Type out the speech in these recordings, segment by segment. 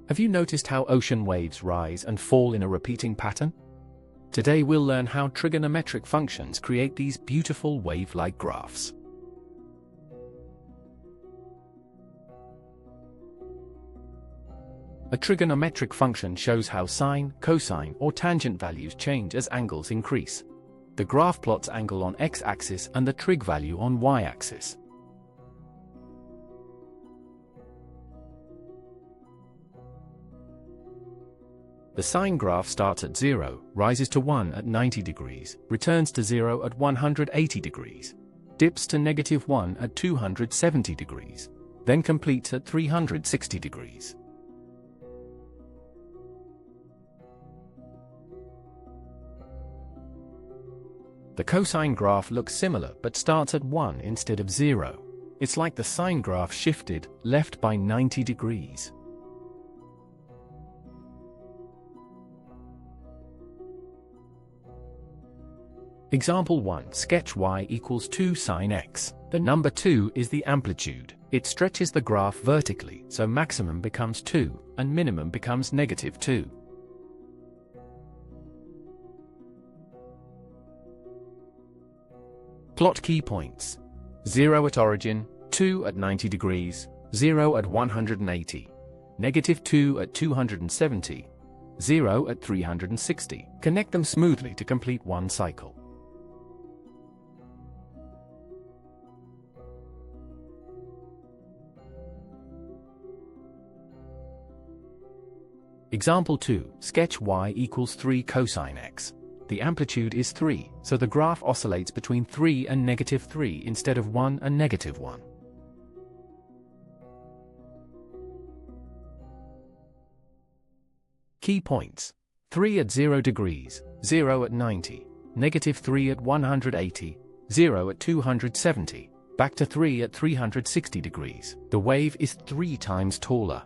Have you noticed how ocean waves rise and fall in a repeating pattern? Today we'll learn how trigonometric functions create these beautiful wave-like graphs. A trigonometric function shows how sine, cosine, or tangent values change as angles increase. The graph plots angle on x-axis and the trig value on y-axis. The sine graph starts at 0, rises to 1 at 90 degrees, returns to 0 at 180 degrees, dips to -1 at 270 degrees, then completes at 360 degrees. The cosine graph looks similar but starts at 1 instead of 0. It's like the sine graph shifted left by 90 degrees. Example 1. Sketch y equals 2 sine x. The number 2 is the amplitude. It stretches the graph vertically, so maximum becomes 2, and minimum becomes -2. Plot key points. 0 at origin, 2 at 90 degrees, 0 at 180, -2 at 270, 0 at 360. Connect them smoothly to complete one cycle. Example 2. Sketch y equals 3 cosine x. The amplitude is 3, so the graph oscillates between 3 and -3 instead of 1 and -1. Key points. 3 at 0 degrees, 0 at 90, -3 at 180, 0 at 270, back to 3 at 360 degrees. The wave is 3 times taller.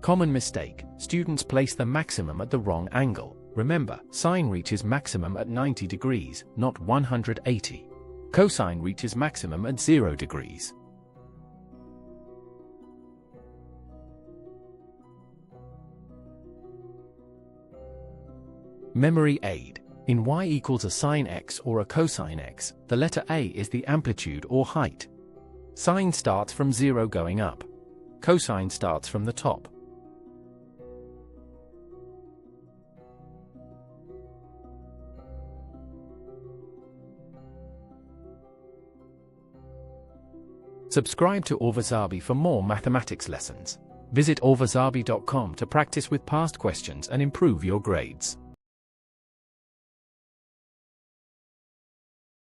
Common mistake: students place the maximum at the wrong angle. Remember, sine reaches maximum at 90 degrees, not 180. Cosine reaches maximum at 0 degrees. Memory aid. In y equals a sine x or a cosine x, the letter A is the amplitude or height. Sine starts from 0 going up. Cosine starts from the top. Subscribe to Ovasaabi for more mathematics lessons. Visit ovasaabi.com to practice with past questions and improve your grades.